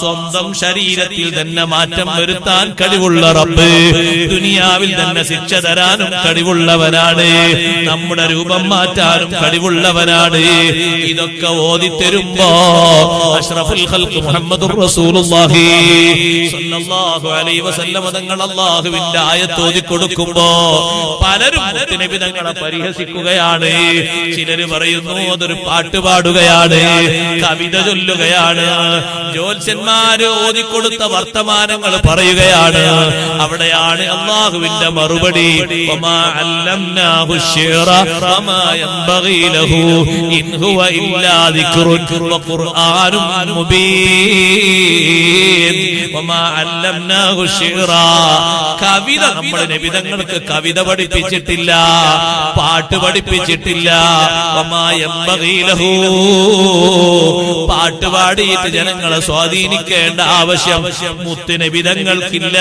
സ്വന്തം ശരീരത്തിൽ തന്നെ മാറ്റം വരുത്താൻ കഴിവുള്ള റബ്ബ് ദുനിയാവിൽ തന്നെ ശിക്ഷ തരാനും കഴിവുള്ളവനാണ്. നമ്മുടെ രൂപം മാറ്റാനും കഴിവുള്ളവനാണ്. ഇതൊക്കെ ഓതിത്തരുമ്പോ അഷ്റഫുൽ ഖൽഖ് മുഹമ്മദുർ റസൂലുള്ളാഹി സ്വല്ലല്ലാഹു അലൈഹി വസല്ലം തങ്ങൾ അല്ലാഹുവിന്റെ ആയത്ത് ഓതിക്കൊടുക്കുമ്പോ പലരും നബി തങ്ങളെ പരിഹസിക്കുകയാണ്. ചിലര് പറയുന്നു അതൊരു പാട്ട് പാടുകയാണ്, കവിത ചൊല്ലുകയാണ്, ജ്യോത്സ്യന്മാര് ഓതിക്കൊടുത്ത വർത്തമാനങ്ങൾ പറയുകയാണ്. അവിടെയാണ് അല്ലാഹുവിന്റെ മറുപടി, വമാ അല്ലംനാഹു ശിഅറ വമാ യൻബഗി ലഹു ഇൻ ഹുവ ഇല്ലാ ദിക്റുൻ വഖുർആനും മുബീൻ. വമാ അല്ലംനാഹു ശിഅറ, കവിത നമ്മുടെ നബി തങ്ങൾക്ക് കവിത പഠിപ്പിച്ചിട്ടില്ല, പാട്ട് പഠിപ്പിച്ചിട്ടില്ല. വമാ യൻബഗി ലഹു, പാട്ട് പാടിയിട്ട് ജനങ്ങളെ സ്വാധീനിക്കേണ്ട ആവശ്യം മുത്തുനബി തങ്ങൾക്കില്ല.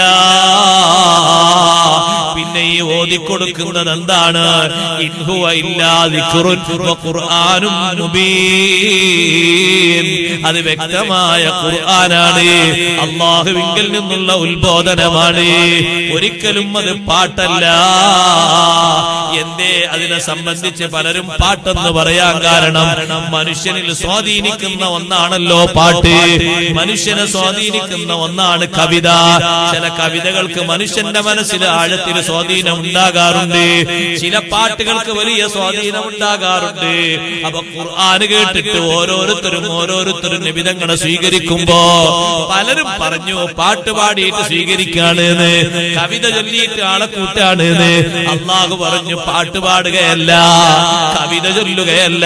പിന്നെ ഈ ഓതിക്കൊടുക്കുന്നത് എന്താണ്? ഇൻ ഹുവ ഇല്ലാ ദിക്റുൻ വഖുർആനും മുബീൻ, അത് വ്യക്തമായ ഖുർആനാണ്, അല്ലാഹുവിങ്കൽ നിന്നുള്ള ഉത്ബോധനമാണ്. ഒരിക്കലും അത് പാട്ടല്ല. എന്തേ അതിനെ സംബന്ധിച്ച് പലരും പാട്ടെന്ന് പറയാൻ കാരണം, മനുഷ്യനിൽ സ്വാധീനിക്കുന്ന ഒന്നാണല്ലോ പാട്ട്, മനുഷ്യനെ സ്വാധീനിക്കുന്ന ഒന്നാണ് കവിത. ചില കവിതകൾക്ക് മനുഷ്യന്റെ മനസ്സിൽ ആഴത്തിൽ സ്വാധീനം ഉണ്ടാകാറുണ്ട്, ചില പാട്ടുകൾക്ക് വലിയ സ്വാധീനം ഉണ്ടാകാറുണ്ട്. അപ്പൊ ഖുർആൻ കേട്ടിട്ട് ഓരോരുത്തരും നബി തങ്ങളെ സ്വീകരിക്കുമ്പോ പലരും പറഞ്ഞു പാട്ട് പാടിയിട്ട് സ്വീകരിക്കാണ്, കവിത ചൊല്ലിയിട്ട് ആളെ കൂട്ടാണ്. അല്ലാഹു പറഞ്ഞു പാട്ട് പാടുകയല്ല, കവിത ചൊല്ലുകയല്ല.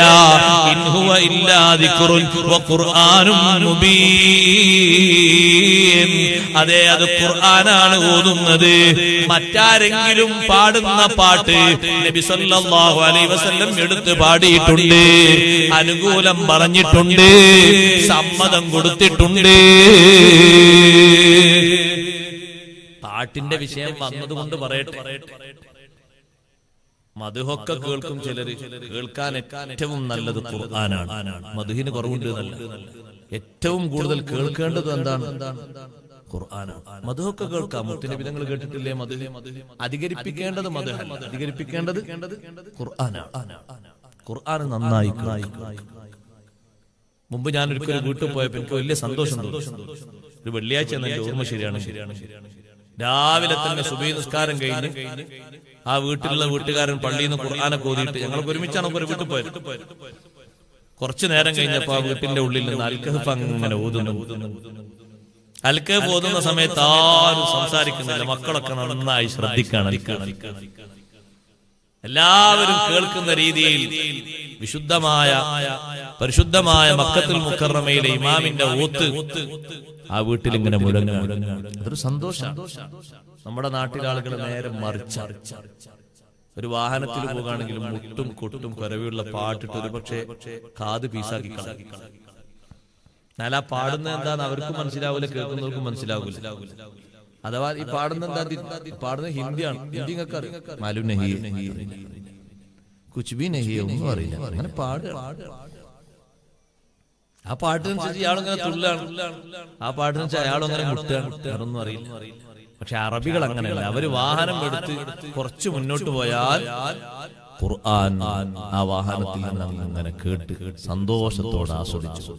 ഇൻ ഹുവ ഇല്ലാ ദിക്റുൻ വഖുർആനും മുബീൻ, അതെ അത് ഖുർആനാണ് ഓതുന്നത്. മറ്റാരെങ്കിലും പാടുന്ന പാട്ട് നബി സല്ലല്ലാഹു അലൈഹി വസല്ലം എടുത്ത് പാടിയിട്ടുണ്ട്, അനുകൂലം പറഞ്ഞിട്ടുണ്ട്, സമ്മതം കൊടുത്തിട്ടുണ്ട്. പാട്ടിന്റെ വിഷയം വന്നതുകൊണ്ട് പറയട്ടെ, മദ്ഹൊക്കെ കേൾക്കും ചിലര്. കേൾക്കാൻ ഏറ്റവും നല്ലത് ഖുർആനാണ്, മദ്ഹിന് കുറവുണ്ട് എന്നല്ല. ഏറ്റവും കൂടുതൽ കേൾക്കേണ്ടത് എന്താണ്? ഖുർആനാണ്. മദ്ഹൊക്കെ കേൾക്കാം, മുത്തുനബി തങ്ങൾ കേട്ടിട്ടില്ലേ മദ്ഹ്? അധികരിപ്പിക്കേണ്ടത് മദ്ഹല്ല, അധികരിപ്പിക്കേണ്ടത് ഖുർആനാണ്. ഖുർആൻ നന്നായി. മുമ്പ് ഞാൻ ഒരിക്കലും വീട്ടിൽ പോയപ്പോ എനിക്ക് വലിയ സന്തോഷം തോന്നി. ഒരു വെള്ളിയാഴ്ച എന്നെ ഓർമ്മ ശരിയാണ്. രാവിലെ തന്നെ സുബഹി നിസ്കാരം കഴിഞ്ഞ് ആ വീട്ടിലുള്ള വീട്ടുകാരൻ പള്ളിയിൽ നിന്ന് ഖുർആനൊക്കെ ഓതിയിട്ട് ഞങ്ങൾക്ക് ഒരുമിച്ചാണ് ഒരു വീട്ടിൽ പോയത്. കുറച്ചു നേരം കഴിഞ്ഞപ്പോ ആ വീട്ടിന്റെ ഉള്ളിൽ നിന്ന് അൽക്കഹഫ് അങ്ങനെ ഓതുന്നു. അൽക്കഹഫ് ഓതുന്ന സമയത്ത് ആരും സംസാരിക്കുന്നില്ല, മക്കളൊക്കെ നന്നായി ശ്രദ്ധിക്കാണ്. എല്ലാവരും കേൾക്കുന്ന രീതിയിൽ പരിശുദ്ധമായ മക്കത്തുൽ മുക്കറമയിലെ ഇമാമിന്റെ ഓത്ത് ആ വീട്ടിൽ ഇങ്ങനെ മുഴങ്ങും. അതൊരു സന്തോഷം. നമ്മുടെ നാട്ടിലെ ആളുകൾ നേരെ മറിച്ച ഒരു വാഹനത്തിൽ പോകുകയാണെങ്കിലും മുട്ടും കൊട്ടും കരവിയുള്ള പാട്ടിട്ട് ഒരു പക്ഷേ കാത് പീസാക്കി കളയും. എന്നാൽ ആ പാടുന്ന എന്താന്ന് അവർക്കും മനസ്സിലാവില്ല, കേൾക്കുന്നവർക്കും മനസ്സിലാവില്ല. അഥവാ ഈ പാടുന്ന എന്താ? പാടുന്ന ഹിന്ദിയാണ്. ഹിന്ദി നിങ്ങൾക്ക് അറിയാം. മാലു നഹി കുച്ച് ബി നഹി ഒന്നും അറിയില്ല, അങ്ങനെ പാടുക. ആ പാട്ടിനനുസരിച്ച് ഇയാളിങ്ങനെ തുള്ളാണ്, ആ പാട്ടിനനുസരിച്ച് അയാളങ്ങനെ മുട്ടുകയാണ്, അതൊന്നും അറിയില്ല. പക്ഷെ അറബികൾ അങ്ങനെയല്ല. അവര് വാഹനം എടുത്ത് കുറച്ച് മുന്നോട്ട് പോയാൽ ഖുർആൻ ആ വാഹനത്തിൽ നിന്ന് അങ്ങനെ കേട്ട് സന്തോഷത്തോടെ ആസ്വദിച്ചു.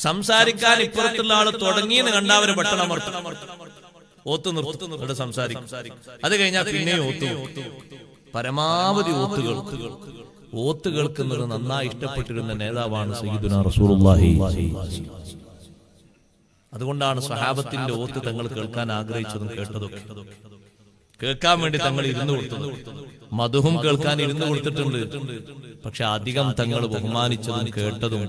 സംസാരിക്കാൻ ഇപ്പുറത്തുള്ള ആള് തുടങ്ങിയെന്ന് കണ്ട അവര് പെട്ടെന്ന് ഓത്ത് നിർത്തുന്നു, സംസാരിക്കും. അത് കഴിഞ്ഞാൽ പിന്നെയും ഓത്ത്, പരമാവധി ഓത്ത് കേൾക്കുന്നത് നന്നായി ഇഷ്ടപ്പെട്ടിരുന്ന നേതാവാണ് സയ്യിദുനാ റസൂലുള്ളാഹി. അതുകൊണ്ടാണ് സ്വഹാബത്തിന്റെ ഓത്ത് തങ്ങൾ കേൾക്കാൻ ആഗ്രഹിച്ചതും കേട്ടതൊക്കെ. കേൾക്കാൻ വേണ്ടി തങ്ങൾ ഇരുന്നു കൊടുത്തത്, മദ്ഹും കേൾക്കാൻ ഇരുന്നു കൊടുത്തിട്ടുണ്ട്. പക്ഷെ അധികം തങ്ങൾ ബഹുമാനിച്ചതും കേട്ടതും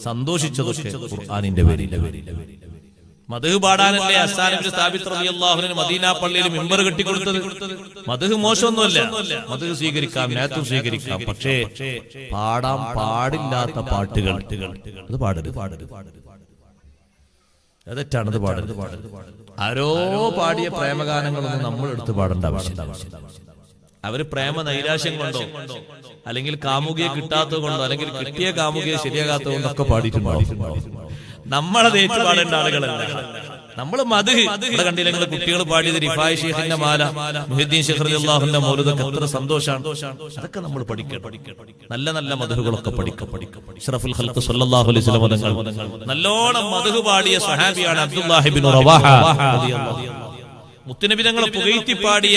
സന്തോഷിച്ചതൊക്കെ ഖുർആനിന്റെ പേരിൽ. മദ്ഹ് പാടാനല്ലേ ഹസ്സാൻ ഇബ്നു സാബിത്ത് റളിയല്ലാഹു അൻഹു മദീന പള്ളിയിൽ മിമ്പർ കെട്ടിക്കൊടുത്തത്? മദ്ഹ് മോശമൊന്നുമല്ല, മദ്ഹ് സ്വീകരിക്കാം, നാത്തും സ്വീകരിക്കാം. പക്ഷേ പാടാൻ പാടില്ലാത്ത പാട്ടുകൾ അത് പാടരുത്. അതെറ്റാണത് പാടരുത്. ആരോ പാടിയ പ്രേമഗാനങ്ങളൊന്നും നമ്മൾ എടുത്ത് പാടേണ്ട ആവശ്യമില്ല. അവര് പ്രേമ നൈരാശ്യം കൊണ്ടോ അല്ലെങ്കിൽ കാമുകിയെ കിട്ടാത്തത് കൊണ്ടോ അല്ലെങ്കിൽ കിട്ടിയ കാമുകിയെ ശരിയാകാത്തത് കൊണ്ടൊക്കെ പാടിയിട്ടുണ്ടാവും. നമ്മളത് ഏറ്റുപാടേണ്ട ആളുകളല്ല. നമ്മൾ മദ്ഹ് ഇവിടെ കണ്ടില്ല, നിങ്ങൾ കുട്ടികൾ പാടിയത് റിഫായി ശൈഖിന്റെ മാല, മുഹ്യിദ്ദീൻ ശൈഖ് റളിയല്ലാഹുവിന്റെ മൗലിദൊക്കെ എത്ര സന്തോഷമാണ്. അതൊക്കെ നമ്മൾ പഠിക്കണം. നല്ല നല്ല മദ്ഹുകളൊക്കെ പഠിക്കണം. അഷ്റഫുൽ ഖൽഖ് സ്വല്ലല്ലാഹു അലൈഹി വസല്ലം തങ്ങൾ നല്ലോണം മദ്ഹ് പാടിയ സ്വഹാബിയാണ് അബ്ദുല്ലാഹി ഇബ്നു റവാഹ റളിയല്ലാഹു അൻഹു. മുത്തുനബി തങ്ങളെ പുകഴ്ത്തി പാടിയ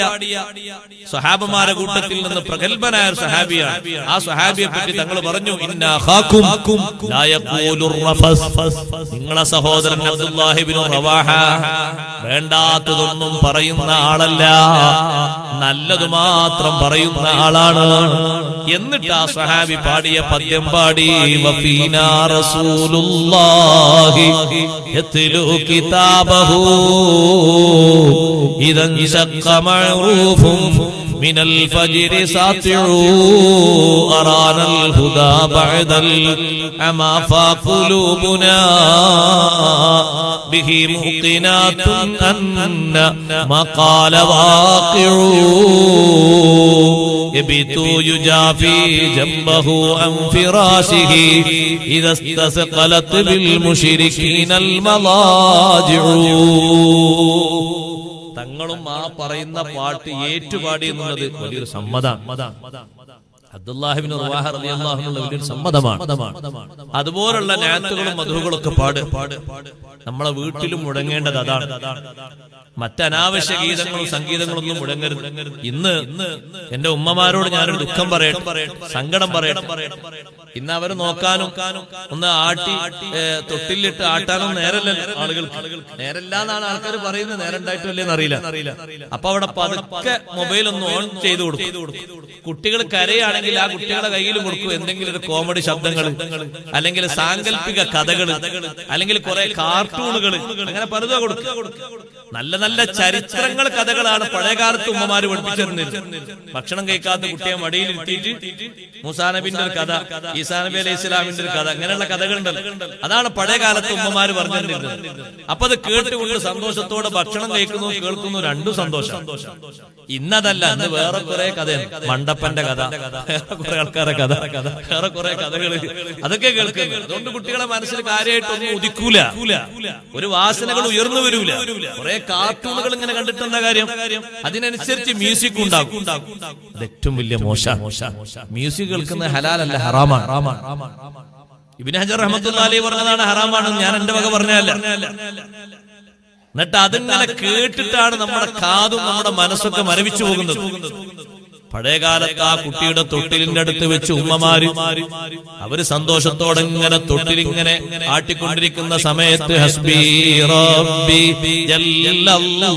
സ്വഹാബമാരെ കൂട്ടത്തിൽ നിന്ന് പ്രഗൽഭനായ ഒരു സ്വഹാബിയാണ്. ആ സ്വഹാബിയെ പറ്റി തങ്ങൾ പറഞ്ഞു, ഇന്നാ ഖാക്കും ലാ യഖൂലുർ റഫസ്, നിങ്ങളെ സഹോദരൻ അബ്ദുല്ലാഹി ഇബ്നു റവാഹ വേണ്ടാത്തതൊന്നും പറയുന്ന ആളല്ല, നല്ലത് മാത്രം പറയുന്ന ആളാണ്. എന്നിട്ട് ആ സ്വഹാബി പാടിയ പദ്യം പാടി, വഫീനാ റസൂലുള്ളാഹി യത്ലു കിതാബഹു ഇദൻ ശഖ മഅറൂഫും മിനൽ ഫജ്രി സാത്തിഉ അറാനൽ ഹുദാ ബഅദൽ അമാ ഫഖുലൂബുനാ ബിഹി മുഖിനാതുൻ അന്ന മഖാല വാഖിഉ യബിതു യുജാഫി ജംബഹു അൻ ഫിറാശിഹി ഇദ ഇസ്തസ്ഖലത് ബിൽ മുശ്രികീനൽ മലാജിഉ. തങ്ങളും ആ പറയുന്ന പാട്ട് ഏറ്റുപാടി എന്നുള്ളത് വലിയൊരു സമ്മതമാണ്. അബ്ദുല്ലാഹി ഇബ്നു റവാഹ റളിയല്ലാഹു അൻഹു വലിയൊരു സമ്മതമാണ്. അതുപോലുള്ള നാത്തുകളും മദ്ഹുകളൊക്കെ പാട് നമ്മളെ വീട്ടിലും മുടങ്ങേണ്ടത് അതാണ്. മറ്റനാവശ്യ ഗീതങ്ങളും സംഗീതങ്ങളൊന്നും മുടങ്ങരുത്. ഇന്ന് എന്റെ ഉമ്മമാരോട് ഞാനൊരു ദുഃഖം പറയട്ടെ, സങ്കടം പറയട്ടെ. ഇന്ന് അവർ നോക്കാനും ഒന്ന് ആട്ടി തൊട്ടിലിട്ട് ആട്ടാനും നേരല്ല ആളുകൾക്ക്. നേരല്ല എന്നാണ് ആൾക്കാർ പറയുന്നത്, നേരം ഉണ്ടായിട്ടില്ലെന്ന് അറിയില്ല. അപ്പൊ അവിടെ പതുക്കെ മൊബൈൽ ഒന്ന് ഓൺ ചെയ്ത് കൊടുക്കും. കുട്ടികൾ കരയാണെങ്കിൽ ആ കുട്ടികളുടെ കയ്യിൽ കൊടുക്കും എന്തെങ്കിലും ഒരു കോമഡി ശബ്ദങ്ങൾ, അല്ലെങ്കിൽ സാങ്കല്പിക കഥകൾ, അല്ലെങ്കിൽ കുറെ കാർട്ടൂണുകൾ, അങ്ങനെ പലതോ കൊടുക്കും. നല്ല നല്ല ചരിത്രങ്ങൾ, കഥകളാണ് പഴയകാലത്ത് ഉമ്മമാര് പഠിപ്പിച്ചിരുന്നത്. ഭക്ഷണം കഴിക്കാത്ത കുട്ടിയെ മടിയിൽ ഇരുത്തിയിട്ട് മൂസാ നബിന്റെ ഒരു കഥ, ഈസാ നബി അലൈഹി ഇസ്ലാമിന്റെ ഒരു കഥ, അങ്ങനെയുള്ള കഥകളുണ്ടല്ലോ. അതാണ് പഴയ കാലത്ത് ഉമ്മമാര് പറഞ്ഞിരുന്നത്. അപ്പൊ അത് കേട്ടുകൊണ്ട് സന്തോഷത്തോടെ ഭക്ഷണം കഴിക്കുന്നു, കേൾക്കുന്നു, രണ്ടും സന്തോഷം. ഇന്നതല്ല, ഇന്ന് വേറെ കുറെ കഥയാണ്. മണ്ടപ്പന്റെ കഥ, വേറെ കുറെ ആൾക്കാരെ കഥ, വേറെ കുറെ കഥകള്, അതൊക്കെ കേൾക്കുന്നു. അതുകൊണ്ട് കുട്ടികളെ മനസ്സിൽ കാര്യമായിട്ടൊന്നും ഉദിക്കൂല, ഒരു വാസനകൾ ഉയർന്നു വരൂല. കുറെ കാർട്ടൂണുകൾ ഇങ്ങനെ കണ്ടിട്ടെന്താ കാര്യം? അതിനനുസരിച്ച് മ്യൂസിക് ഉണ്ടാകും. അത് ഏറ്റവും വലിയ മോശം. മ്യൂസിക് കേൾക്കുന്നത് ഹലാലല്ല, ഹറാമാണ്. ഇബ്നു ഹജർ റഹ്മത്തുള്ളാഹി അലൈഹി പറഞ്ഞതാണ് ഹറാമാണ്. ഞാൻ എന്റെ വക പറഞ്ഞതല്ല. എന്നിട്ട് അതിങ്ങനെ കേട്ടിട്ടാണ് നമ്മുടെ കാതും നമ്മുടെ മനസ്സൊക്കെ മരവിച്ചു പോകുന്നത്. പഴയകാലത്ത് ആ കുട്ടിയുടെ തൊട്ടിലിന്റെ അടുത്ത് വെച്ച് ഉമ്മമാര് അവര് സന്തോഷത്തോടെ ഇങ്ങനെ തൊട്ടിലിങ്ങനെ ആട്ടിക്കൊണ്ടിരിക്കുന്ന സമയത്ത് ഹസ്ബി റബ്ബി ജല്ലല്ലാഹ്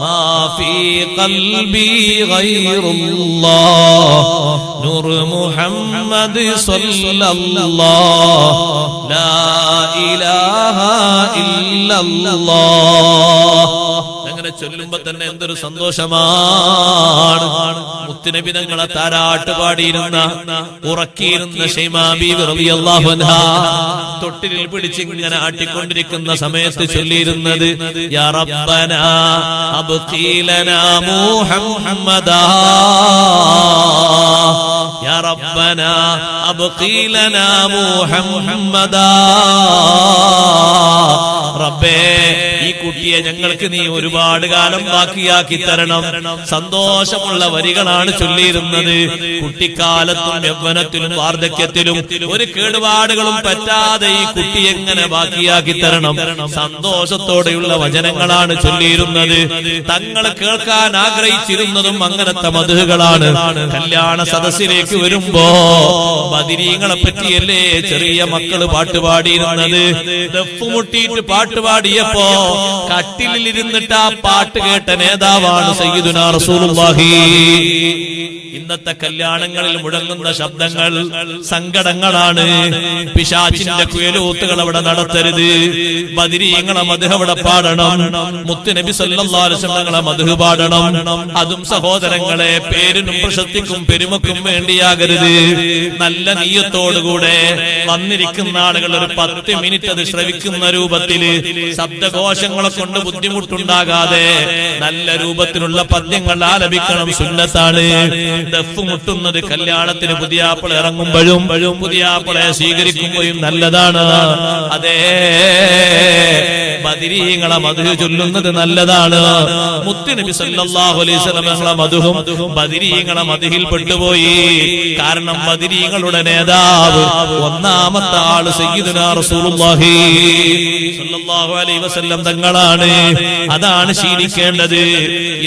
മാ ഫീ ഖൽബി ഗൈറുല്ലാഹ് നൂർ മുഹമ്മദ് സ്വല്ലല്ലാഹ് ലാ ഇലാഹ ഇല്ലല്ലാഹ്. അങ്ങനെ ചൊല്ലുമ്പോ തന്നെ എന്തൊരു സന്തോഷമാണ്. മുത്തുനബി തങ്ങളെ താരാട്ട് പാടിയിരുന്ന, ഉറക്കിയിരുന്ന ശൈമാ ബീവി റളിയല്ലാഹു അൻഹാ തൊട്ടിലിൽ പിടിച്ച് ഇങ്ങനെ ആട്ടിക്കൊണ്ടിരിക്കുന്ന സമയത്ത് ചൊല്ലിയിരുന്നത്, യാ റബ്ബനാ അബ്ഖീ ലനാ മുഹമ്മദാ, യാ റബ്ബനാ അബ്ഖീ ലനാ മുഹമ്മദാ. റബ്ബേ, ഈ കുട്ടിയെ ഞങ്ങൾക്ക് നീ ഒരുപാട് കാലം ബാക്കിയാക്കി തരണം. സന്തോഷമുള്ള വരികളാണ് ചൊല്ലിയിരുന്നത്. കുട്ടിക്കാലത്തും യൗവനത്തിലും വാർദ്ധക്യത്തിലും ഒരു കേടുപാടുകളും പറ്റാതെ ഈ കുട്ടി എങ്ങനെ ബാക്കിയാക്കി തരണം. സന്തോഷത്തോടെയുള്ള വചനങ്ങളാണ് ചൊല്ലിയിരുന്നത്. തങ്ങൾ കേൾക്കാൻ ആഗ്രഹിച്ചിരുന്നതും അങ്ങനത്തെ മദ്ഹുകളാണ്. കല്യാണ സദസ്സിലേക്ക് വരുമ്പോ ബദരീങ്ങളെ പറ്റിയല്ലേ ചെറിയ മക്കള് പാട്ടുപാടിയിരുന്നത്. ദഫ്മുട്ടിയിട്ട് പാട്ടുപാടിയപ്പോ കട്ടിലിൽ ഇരുന്നിട്ട് ആ പാട്ട് കേട്ട നേതാവാണ് സയ്യിദുനാ റസൂലുള്ളാഹി. ഇന്നത്തെ കല്യാണങ്ങളിൽ മുഴങ്ങുന്ന ശബ്ദങ്ങൾ സങ്കടങ്ങളാണ്. പിശാചിന്റെ കുയലൂത്തുകൾ അവിടെ നടത്തരുത്. ബദരീങ്ങളെ മദ്ഹ് അവിടെ പാടണം. മുത്തുനബി സല്ലല്ലാഹു അലൈഹി വസല്ലം മദ്ഹ് പാടണം. അതും സഹോദരങ്ങളെ പേരിനും പ്രശസ്തിക്കും പെരുമക്കും വേണ്ടിയാകരുത്. നല്ല നിയ്യത്തോടുകൂടെ വന്നിരിക്കുന്ന ആളുകൾ ഒരു 10 മിനിറ്റ് അത് ശ്രവിക്കുന്ന രൂപത്തില് ശബ്ദകോശങ്ങൾ ദോഷങ്ങളെ കൊണ്ട് ബുദ്ധിമുട്ടുണ്ടാകാതെ നല്ല രൂപത്തിലുള്ള പദ്യങ്ങൾ ആലപിക്കണം, സുന്നത്താണ്. ദഫ് മുട്ടുന്നത് കല്യാണത്തിന് പുതിയാപ്പിള ഇറങ്ങുമ്പോഴും പുതിയാപ്പിളെ സ്വീകരിക്കുമ്പോഴും നല്ലതാണ്. അതേ, ബദരീങ്ങളെ മദ്ഹ് ചൊല്ലുന്നത് നല്ലതാണ്. മുത്തുനബി സല്ലല്ലാഹു അലൈഹി വസല്ലം ഞങ്ങളെ മദ്ഹും ബദരീങ്ങളെ മദ്ഹിൽ പെട്ടുപോയി. കാരണം ബദരീങ്ങളുടെ നേതാവ് ഒന്നാമത്തെ ആള് സയ്യിദുനാ റസൂലുള്ളാഹി സല്ലല്ലാഹു അലൈഹി വസല്ലം തങ്ങളാണ്. അതാണ് ശീലിക്കേണ്ടത്.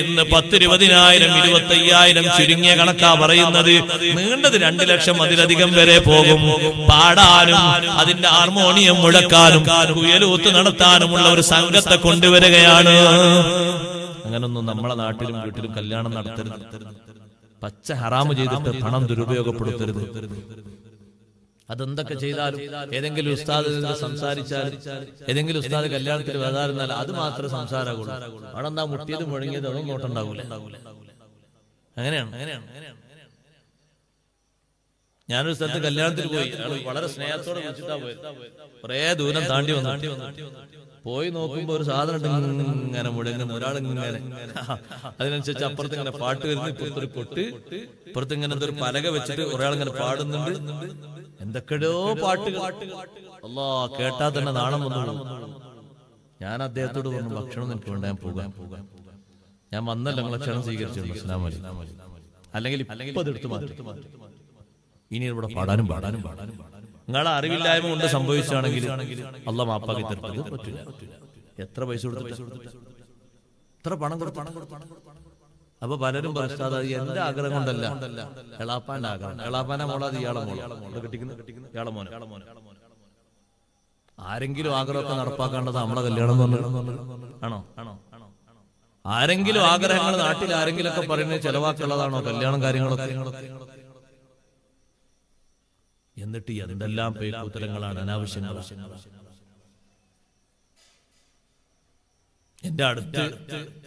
ഇന്ന് 10, 20,000, 25,000 ചുരുങ്ങിയ കണക്കാ പറയുന്നത്. നീണ്ടത് 2 ലക്ഷം അതിലധികം വരെ പോകും. പാടാനും അതിന്റെ ഹാർമോണിയം മുഴക്കാനും കുയലൂത്ത് നടത്താനുമുള്ള ഒരു സംഘത്തെ കൊണ്ടുവരികയാണ്. അങ്ങനൊന്നും നമ്മളെ നാട്ടിലും വീട്ടിലും കല്യാണം നടത്തരുത്. പച്ച ഹറാമ് ചെയ്തിട്ട് പണം ദുരുപയോഗപ്പെടുത്തരുത്. അതെന്തൊക്കെ ചെയ്താലും ഏതെങ്കിലും ഉസ്താദ് സംസാരിച്ചാലും ഏതെങ്കിലും ഉസ്താദ് കല്യാണത്തിൽ വരാറുന്നാൽ അത് മാത്രമേ സംസാരമാകുള്ളൂ. അവിടെ എന്താ മുട്ടിയത് മുഴങ്ങിയത് അതൊന്നും നോട്ടുണ്ടാവൂല. അങ്ങനെയാണ്. ഞാനൊരു സ്ഥലത്ത് കല്യാണത്തിൽ പോയി. വളരെ സ്നേഹത്തോടെ വിളിച്ചിട്ടാ പോയത്. കുറെ ദൂരം താണ്ടി വന്നു. പോയി നോക്കുമ്പോ ഒരു സാധനം ഇങ്ങനെ മുഴങ്ങുന്നു, ഒരാളിങ്ങനെ. അതിനനുസരിച്ച് അപ്പുറത്ത് ഇങ്ങനെ പാട്ട് വരുന്നു, ഇപ്പുറത്തൊരു കൊട്ട്, ഇപ്പുറത്ത് ഇങ്ങനെ എന്തൊരു പലക വെച്ചിട്ട് ഒരാളിങ്ങനെ പാടുന്നുണ്ട്. എന്തൊക്കെയോ പാട്ടുകൾ. അല്ലാ, കേട്ടാ തന്നെ നാണം വന്നു. ഞാൻ അദ്ദേഹത്തോട് പറഞ്ഞു, ഭക്ഷണം എനിക്ക് വേണ്ട, ഞാൻ പോകാൻ. ഞാൻ വന്നല്ലോ, നിങ്ങളെ ക്ഷണം സ്വീകരിച്ചു, അസ്സലാമു അലൈക്കും. അല്ലെങ്കിൽ ഇപ്പൊ അതെടുത്ത് മാറ്റും. ഇനി ഇവിടെ പാടാനും നിങ്ങളെ അറിവില്ലായ്മ കൊണ്ട് സംഭവിച്ചാണെങ്കിൽ അള്ളാഹ് മാപ്പാക്കി തരുന്നത് പറ്റില്ല. എത്ര പൈസ കൊടുത്തു, എത്ര പണം കൊടുത്തു. അപ്പൊ പലരും പറയുന്നത് എന്റെ ആഗ്രഹം കൊണ്ടല്ല, എളാപ്പാന്റെ ആഗ്രഹം. എളാപ്പാന്റെ മോളാത് ഇയാളെ ഇയാളെ മോനെ. ആരെങ്കിലും ആഗ്രഹമൊക്കെ നടപ്പാക്കേണ്ടത് നമ്മളെ കല്യാണം ആണോ? ആരെങ്കിലും ആഗ്രഹങ്ങൾ നാട്ടിൽ ആരെങ്കിലും ഒക്കെ പറയുന്നത് ചെലവാക്കുള്ളതാണോ കല്യാണം കാര്യങ്ങളൊക്കെ? എന്നിട്ട് എന്തെല്ലാം പേക്കുത്തരങ്ങളാണ്, അനാവശ്യങ്ങൾ. എന്റെ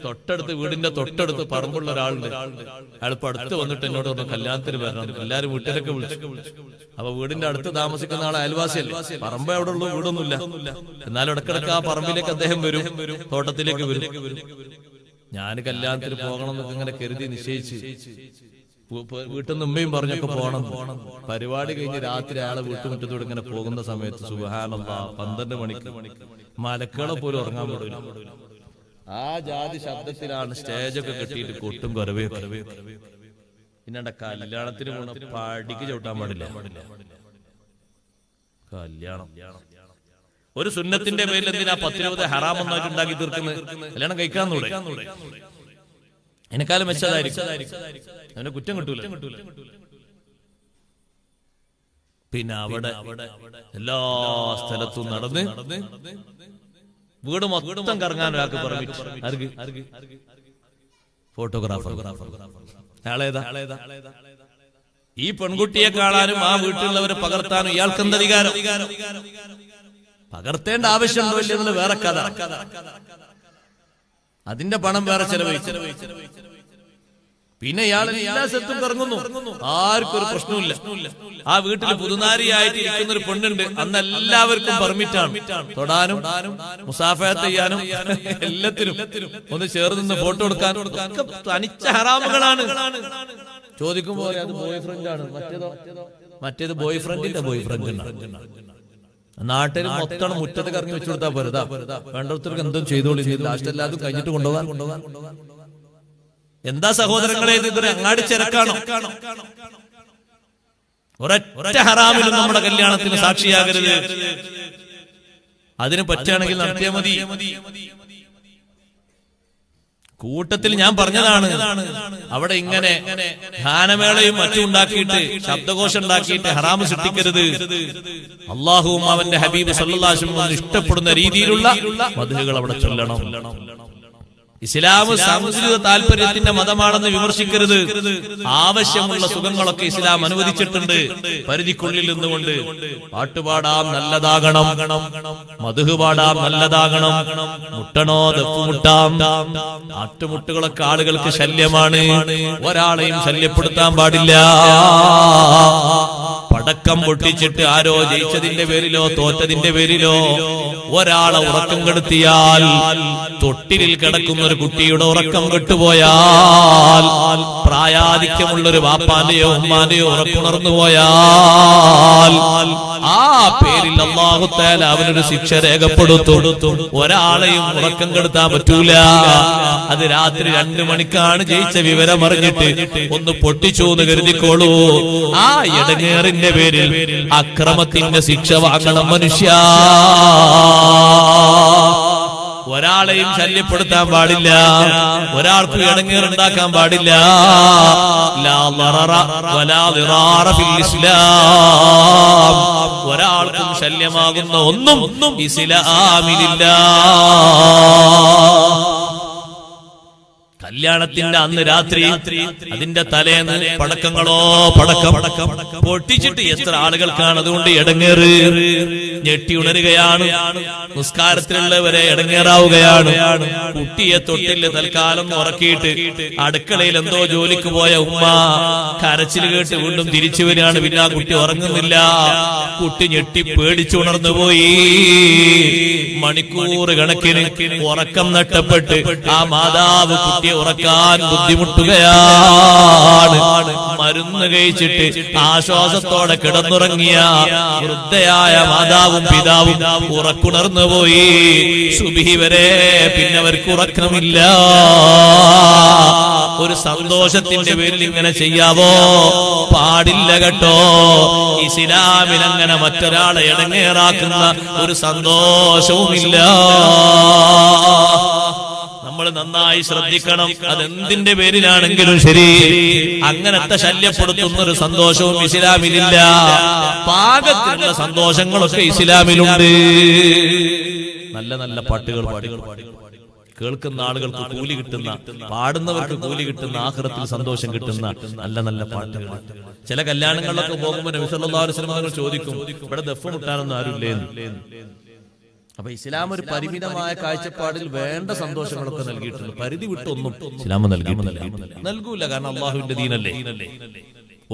തൊട്ടടുത്ത് വീടിന്റെ തൊട്ടടുത്ത് പറമ്പുള്ള ഒരാളുണ്ട്. അയാൾ ഇപ്പൊ അടുത്ത് വന്നിട്ട് എന്നോട് പറഞ്ഞു കല്യാണത്തിന് വരണം. എല്ലാരും വീട്ടിലൊക്കെ വിളിച്ചു. അപ്പൊ വീടിന്റെ അടുത്ത് താമസിക്കുന്ന ആൾ അയൽവാസിയല്ലേ, പറമ്പ് എവിടെ ഉള്ളൂ, വീടൊന്നുമില്ല. എന്നാലും ഇടക്കിടക്ക് ആ പറമ്പിലേക്ക് അദ്ദേഹം വരും, തോട്ടത്തിലേക്ക് വരും. ഞാൻ കല്യാണത്തിന് പോകണം എന്നൊക്കെ ഇങ്ങനെ കരുതി നിശ്ചയിച്ച് വീട്ടിൽ നിന്ന് ഉമ്മയും പറഞ്ഞൊക്കെ പോണം. പരിപാടി കഴിഞ്ഞ് രാത്രി അയാളെ വീട്ടുമുറ്റത്തോട് ഇങ്ങനെ പോകുന്ന സമയത്ത് സുബ്ഹാനല്ലാഹ് 12 മണിക്ക് മലക്കളെ പോലും ഉറങ്ങാൻ പറ്റില്ല. ആ ജാതി ശബ്ദത്തിലാണ് സ്റ്റേജൊക്കെ കെട്ടിയിട്ട് കൊട്ടും കുറവേ. പിന്നെ കല്യാണത്തിന് പോണ പടിക്ക് ചവിട്ടാൻ പാടില്ല. കല്യാണം ഒരു സുന്നത്തിന്റെ പേരിൽ എന്തിനാ 10-20 ഹറാമൊന്നായിട്ട് ഉണ്ടാക്കി തീർക്കുന്നത്? കല്യാണം കഴിക്കാന്നൂടെ? എന്നെക്കാലം മെച്ചതായിരിക്കും, അവനെ കുറ്റം കിട്ടൂല. പിന്നെ അവിടെ എല്ലാ സ്ഥലത്തും നടന്ന് വീട് മൊത്തം കറങ്ങാൻ ഒരാൾക്ക് പെർമിറ്റ്. ഫോട്ടോഗ്രാഫർ അയാളേതാ? ഈ പെൺകുട്ടിയെ കാണാനും ആ വീട്ടിലുള്ളവരെ പകർത്താനും ഇയാൾക്ക് എന്ത് അധികാരം? പകർത്തേണ്ട ആവശ്യമുണ്ടോ ഇല്ലെന്നുള്ള വേറെ കഥ. അതിന്റെ പണം വേറെ ചെലവഴിച്ചു. പിന്നെ ഇയാൾ എല്ലാ സ്ഥലത്തും കറങ്ങുന്നു, ആർക്കും ഒരു പ്രശ്നമില്ല. ആ വീട്ടിൽ പുതുനാരിയായിട്ട് ഇരിക്കുന്ന ഒരു പെണ്ണുണ്ട്, അന്ന് എല്ലാവർക്കും പെർമിറ്റാണ്. തൊടാനും മുസാഫഹത്ത് ചെയ്യാനും എല്ലാത്തിനും ഒന്ന് ചേർന്ന് നിന്ന് ഫോട്ടോ എടുക്കാനും തനിച്ച ഹറാമുകളാണ്. ചോദിക്കുമ്പോൾ അത് ബോയ് ഫ്രണ്ടാണ്, മറ്റേത് ബോയ് ഫ്രണ്ടിന്റെ ബോയ് ഫ്രണ്ട്. നാട്ടിൽ മൊത്തം മുറ്റത്ത് കറങ്ങി വെച്ചു കൊടുത്താൽ പോരുതാ, വേണ്ടവർക്ക് എന്തും ചെയ്തോളി. ലാസ്റ്റ് എല്ലാതും കഴിഞ്ഞിട്ട് കൊണ്ടുപോകാൻ. എന്താ സഹോദരങ്ങളെ, ഇതൊരു അങ്ങാടി ചരക്കാണോ? ഒരൊറ്റ ഹറാമിലും നമ്മുടെ കല്യാണത്തിന് സാക്ഷിയാകരുത്. അതിന് പറ്റുകയാണെങ്കിൽ നടത്തിയാൽ മതി. കൂട്ടത്തിൽ ഞാൻ പറഞ്ഞതാണ്, അവിടെ ഇങ്ങനെ ഗാനമേളയും മറ്റും ഉണ്ടാക്കിയിട്ട് ശബ്ദഘോഷം ഉണ്ടാക്കിയിട്ട് ഹറാമ് സൃഷ്ടിക്കരുത്. അള്ളാഹുവും അവന്റെ ഹബീബ് സല്ലല്ലാഹു അലൈഹി വസല്ലം ഇഷ്ടപ്പെടുന്ന രീതിയിലുള്ള മദ്ഹുകൾ അവിടെ ചൊല്ലണം. ഇസ്ലാം സാംസ്കൃതിക താല്പര്യത്തിന്റെ മതമാണെന്ന് വിമർശിക്കരുത്. ആവശ്യമുള്ള സുഖങ്ങളൊക്കെ ഇസ്ലാം അനുവദിച്ചിട്ടുണ്ട്, പരിധിക്കുള്ളിൽ നിന്നുകൊണ്ട്. പാട്ടുപാടാം നല്ലതാകണം, മദ്ഹ് പാടാം നല്ലതാകണം, മുട്ടണോ ദഫ് മുട്ടാം. ആട്ടുമുട്ടുകളൊക്കെ ആളുകൾക്ക് ശല്യമാണ്, ഒരാളെയും ശല്യപ്പെടുത്താൻ പാടില്ല. പടക്കം പൊട്ടിച്ചിട്ട് ആരോ ജയിച്ചതിന്റെ പേരിലോ തോറ്റതിന്റെ പേരിലോ ഒരാളെ ഉറക്കം കെടുത്തിയാൽ, തൊട്ടിലിൽ കിടക്കുന്ന ഒരു കുട്ടിയുടെ ഉറക്കം കെട്ടുപോയാൽ, പ്രായാധിക്യമുള്ളൊരു വാപ്പാന്റെയോ ഉമ്മാന്റെയോ ഉറക്കുണർന്നു പോയാൽ ആ പേരിൽ അല്ലാഹു തആല അവനൊരു ശിക്ഷ രേഖപ്പെടുത്തും. ഒരാളെയും ഉറക്കം കെടുത്താൻ പറ്റൂല. അത് രാത്രി 2 മണിക്കാണ് ജയിച്ച വിവരം അറിഞ്ഞിട്ട് ഒന്ന് പൊട്ടിച്ചു എന്ന് കരുതിക്കോളൂ. ആ ഇടങ്ങേറിന്റെ പേരിൽ അക്രമത്തിന്റെ ശിക്ഷ വാങ്ങണം മനുഷ്യ. ഒരാളെയും ശല്യപ്പെടുത്താൻ പാടില്ല, ഒരാൾക്ക് ഇടങ്ങേറുണ്ടാക്കാൻ പാടില്ല. ലാ ളററ വലാ ളിറാറ ഫിൽ ഇസ്ലാം. ഒരാൾക്കും ശല്യമാകുന്ന ഒന്നും ഇസ്ലാമിലില്ല. കല്യാണത്തിന്റെ അന്ന് രാത്രി അതിന്റെ തലേന്ന് പടക്കങ്ങളോ പടക്കം പൊട്ടിച്ചിട്ട് എത്ര ആളുകൾക്കാണ് അതുകൊണ്ട് ഇടങ്ങേറ്. ഞെട്ടി ഉണരുകയാണ്, നിസ്കാരത്തിലുള്ളവരെ ഇടങ്ങേറാവുകയാണ്. കുട്ടിയെ തൊട്ടില് തൽക്കാലം ഉറക്കിയിട്ട് അടുക്കളയിൽ എന്തോ ജോലിക്ക് പോയ ഉമ്മ കരച്ചിൽ കേട്ട് വീണ്ടും തിരിച്ചു വരികയാണ്. പിന്നെ ആ കുട്ടി ഉറങ്ങുന്നില്ല. കുട്ടി ഞെട്ടി പേടിച്ചുണർന്നു പോയി. മണിക്കൂർ കണക്കിന് ഉറക്കം നഷ്ടപ്പെട്ട് ആ മാതാവ് കുട്ടിയെ ഉറക്കാൻ ബുദ്ധിമുട്ടുകയാണ്. മരുന്ന് കഴിച്ചിട്ട് ആശ്വാസത്തോടെ കിടന്നുറങ്ങിയ വൃദ്ധയായ മാതാവും പിതാവും ഉറക്കുണർന്നു പോയി. സുബഹി വരെ പിന്നെ അവർക്ക് ഉറക്കമില്ല. ഒരു സന്തോഷത്തിന്റെ പേരിൽ ഇങ്ങനെ ചെയ്യാവോ? പാടില്ല കേട്ടോ. ഇസ്ലാമിൽ അങ്ങനെ മറ്റൊരാളെ ഇടങ്ങേറാക്കുന്ന ഒരു സന്തോഷവുമില്ല. നമ്മൾ നന്നായി ശ്രദ്ധിക്കണം. അതെന്തിന്റെ പേരിലാണെങ്കിലും ശരി, അങ്ങനത്തെ ശല്യപ്പെടുത്തുന്ന ഒരു സന്തോഷവും ഇസ്ലാമിലില്ല. പാകത്തിലുള്ള സന്തോഷങ്ങളൊക്കെ ഇസ്ലാമിലുണ്ട്. നല്ല നല്ല പാട്ടുകൾ പാടി കേൾക്കുന്ന ആളുകൾക്ക് കൂലി കിട്ടുന്ന, പാടുന്നവർക്ക് കൂലി കിട്ടുന്ന, ആഖിറത്തിൽ സന്തോഷം കിട്ടുന്ന നല്ല നല്ല പാട്ടുകൾ. ചില കല്യാണങ്ങളിലൊക്കെ പോകുമ്പോൾ നബി സല്ലല്ലാഹു അലൈഹി വസല്ലം ചോദിക്കും, ഇവിടെ ദഫ് മുട്ടാനൊന്നും ആരുമില്ലേ? അപ്പൊ ഇസ്ലാം ഒരു പരിമിതമായ കാഴ്ചപ്പാടിൽ വേണ്ട സന്തോഷങ്ങളൊക്കെ നൽകിയിട്ടുണ്ട്. പരിധി വിട്ടൊന്നും ഇസ്ലാം നൽകൂല. കാരണം അള്ളാഹുവിന്റെ ദീനല്ലേ.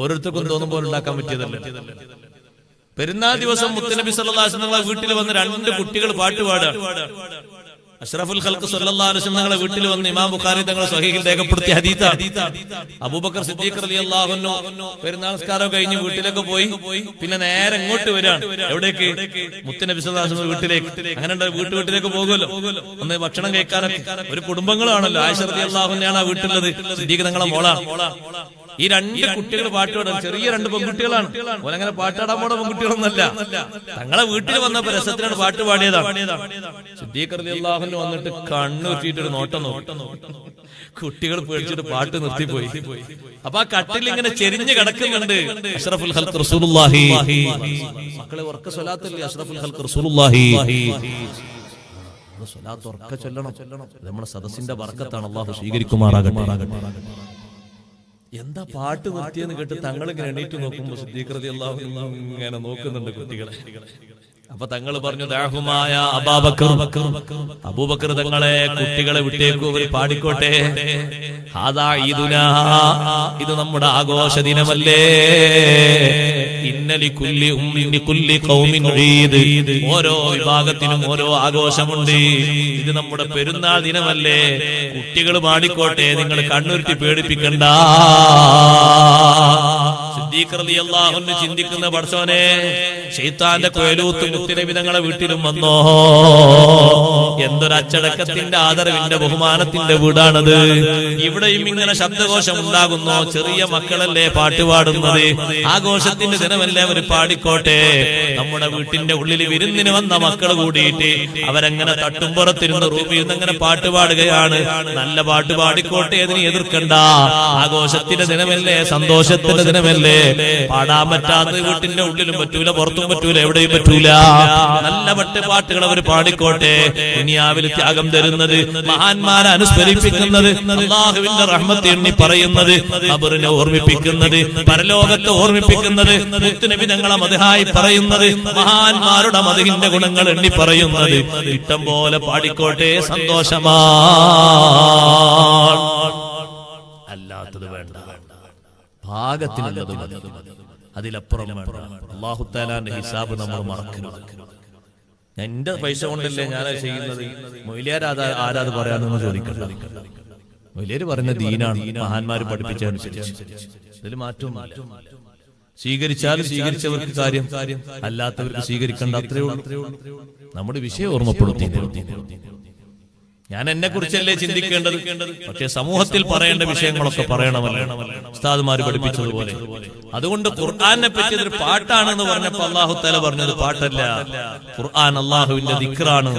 ഓരോരുത്തർക്കും തോന്നുമ്പോൾ ഉണ്ടാക്കാൻ പറ്റിയതല്ലേ. പെരുന്നാൾ ദിവസം മുത്തുനബി സല്ലല്ലാഹു അലൈഹി വസല്ലം വീട്ടിൽ വന്ന് 2 കുട്ടികൾ പാട്ടുപാടാണ്. അഷ്റഫുൽ ഖൽഖ് സല്ലല്ലാഹു അലൈഹി വസല്ലം തങ്ങളുടെ വീട്ടിൽ വന്ന് ഇമാം ബുഖാരി തങ്ങളുടെ സ്വഹീഹിൽ രേഖപ്പെടുത്തിയ ഹദീസാണ്. അബൂബക്കർ സിദ്ദീഖ് റളിയല്ലാഹു അൻഹു പെരുന്നാൾ നിസ്കാരം കഴിഞ്ഞ് വീട്ടിലേക്ക് പോയി. പിന്നെ നേരെ ഇങ്ങോട്ട് വരാണ്. എവിടേക്ക്? മുത്തുനബി സല്ലല്ലാഹു അലൈഹി വസല്ലം വീട്ടിലേക്ക്. അങ്ങനെ വീട്ടിലേക്ക് പോകുമല്ലോ, ഒന്ന് ഭക്ഷണം കഴിക്കാനൊക്കെ. ഒരു കുടുംബങ്ങളാണല്ലോ. ആയിഷ റളിയല്ലാഹു അൻഹയാണ് ആ വീട്ടിലുള്ളത്. സിദ്ദീഖ് തങ്ങളുടെ മോളാണ്. ഈ 2 കുട്ടികൾ പാട്ടുപാടാൻ, ചെറിയ 2 പെൺകുട്ടികളാണ്. ഓരങ്ങനെ പാട്ടാടാൻ പോണ പെൺകുട്ടികളൊന്നല്ല. തങ്ങളെ വീട്ടിൽ വന്നപ്പോ രസത്തിനാണ് പാട്ട് പാടിയതാണ്. സിദ്ദീഖ് റളിയല്ലാഹു അൻഹു വന്നിട്ട് കണ്ണുറ്റിട്ടൊരു നോട്ടം നോക്കി. കുട്ടികൾ പേടിച്ചിട്ട് പാട്ട് നിർത്തിപ്പോയി. അപ്പൊ ആ കട്ടിൽ ഇങ്ങനെ ചെരിഞ്ഞ് കിടക്കുന്നുണ്ട് അഷ്റഫുൽ ഖൽഖ് റസൂലുള്ളാഹി. മക്കളെ ഉറക്ക സ്വലാത്തല്ലേ അഷ്റഫുൽ ഖൽഖ് റസൂലുള്ളാഹി. സ്വലാത്ത് ഉറക്ക ചൊല്ലണം. നമ്മുടെ സദസ്സിന്റെ ബർക്കത്താണ്. അല്ലാഹു സ്വീകരിക്കുമാറാകട്ടെ. എന്താ പാട്ട് നിർത്തിയെന്ന് കേട്ട് തങ്ങൾ ഇങ്ങനെ എണീറ്റ് നോക്കുമ്പോ സിദ്ദീഖ് റളിയല്ലാഹു അൻഹു ഇങ്ങനെ നോക്കുന്നുണ്ട് കുട്ടികളെ. അപ്പൊ തങ്ങൾ പറഞ്ഞു, ദഅഹുമായ അബൂബക്കർ തങ്ങളെ കുട്ടികളെ വിട്ടേക്കൂ, അവർ പാടിക്കോട്ടെ. ഹാദാ ഈദുനാ, ഇത് നമ്മുടെ ആഘോഷ ദിനമല്ലേ. ഇന്നലി കുല്ലി ഉമ്മിനി കുല്ലി ഖൗമിൻ ഈദ്, ഓരോ വിഭാഗത്തിനും ഓരോ ആഘോഷമുണ്ട്. ഇത് നമ്മുടെ പെരുന്നാൾ ദിനമല്ലേ. കുട്ടികൾ പാടിക്കോട്ടെ, നിങ്ങൾ കണ്ണുരുട്ടി പേടിപ്പിക്കണ്ട. സിദ്ദീഖ് റളിയല്ലാഹു അൻഹു ചിന്തിക്കുന്ന, പടച്ചോനെ ശൈത്താന്റെ കൊയലൂത്ത് മുത്തുനബി തങ്ങളെ വീട്ടിലും വന്നോ. എന്തൊരു അച്ചടക്കത്തിന്റെ, ആദരവിന്റെ, ബഹുമാനത്തിന്റെ വീടാണത്. ഇവിടെയും ഇങ്ങനെ ശബ്ദഘോഷം ഉണ്ടാകുന്നു. ചെറിയ മക്കളല്ലേ പാട്ടുപാടുന്നത്. ആഘോഷത്തിന്റെ ദിനമല്ലേ, അവർ പാടിക്കോട്ടെ. നമ്മുടെ വീട്ടിന്റെ ഉള്ളിൽ വിരുന്നിന് വന്ന മക്കൾ കൂടിയിട്ട് അവരങ്ങനെ തട്ടുംപുറത്തിരുന്ന് റൂമിൽ നിന്ന് അങ്ങനെ പാട്ടുപാടുകയാണ്. നല്ല പാട്ട് പാടിക്കോട്ടെ, അതിന് എതിർക്കണ്ട. ആഘോഷത്തിന്റെ ദിനമല്ലേ, സന്തോഷത്തിന്റെ ദിനമല്ലേ. പാടാൻ പറ്റാത്ത വീട്ടിന്റെ ഉള്ളിലും പറ്റൂല, പുറത്തും പറ്റൂല, എവിടെയും പറ്റൂല. നല്ല പാട്ടുകൾ അവർ പാടിക്കോട്ടെ. ദുനിയാവിൽ ത്യാഗം തരുന്നത്, മഹാന്മാരെ അനുസ്മരിപ്പിക്കുന്നത്, അല്ലാഹുവിന്റെ റഹ്മത്ത് എണ്ണി പറയുന്നത്, ഖബറിനെ ഓർമ്മിപ്പിക്കുന്നത്, പരലോകത്തെ ഓർമ്മിപ്പിക്കുന്നത്, മുത്തുനബി തങ്ങളെ മദ്ഹായി പറയുന്നത്, മഹാന്മാരുടെ മദ്ഹിന്റെ ഗുണങ്ങൾ എണ്ണി പറയുന്നത്. ഇഷ്ടം പോലെ പാടിക്കോട്ടെ, സന്തോഷമാണ്. അല്ലാത്തത് വേണ്ട, പാകത്തിനുള്ളത് മതി. അതിലപ്പുറം അല്ലാഹു തആലാന്റെ ഹിസാബ് നമ്മൾ മറക്കരുത്. എന്റെ പൈസ കൊണ്ടല്ലേ ഞാനത് ചെയ്യുന്നത്, മൊയ്ലിയാർ ആരാത് പറയാനൊന്നും ചോദിക്കണ്ട. മൊയ്ലിയാർ പറയുന്ന ദീനാണ്, മഹാന്മാര് പഠിപ്പിച്ചതനുസരിച്ച്. ഇതിൽ മാറ്റവും സ്വീകരിച്ചാലും സ്വീകരിച്ചവർക്ക് കാര്യം, അല്ലാത്തവർക്ക് സ്വീകരിക്കേണ്ട, അത്രയേ ഉള്ളൂ. നമ്മുടെ വിഷയം ഓർമ്മപ്പെടുത്തി. ഞാൻ എന്നെ കുറിച്ചല്ലേ ചിന്തിക്കേണ്ടത്, പക്ഷെ സമൂഹത്തിൽ പറയേണ്ട വിഷയങ്ങളൊക്കെ പറയണമല്ലോ ഉസ്താദുമാര് പഠിപ്പിച്ചതുപോലെ. അതുകൊണ്ട് ഖുർആനെ പറ്റി ഒരു പാട്ടാണെന്ന് പറഞ്ഞപ്പോ അല്ലാഹു തആല പറഞ്ഞത് പാട്ടല്ല, ഖുർആൻ അല്ലാഹുവിന്റെ ദിക്റാണ്.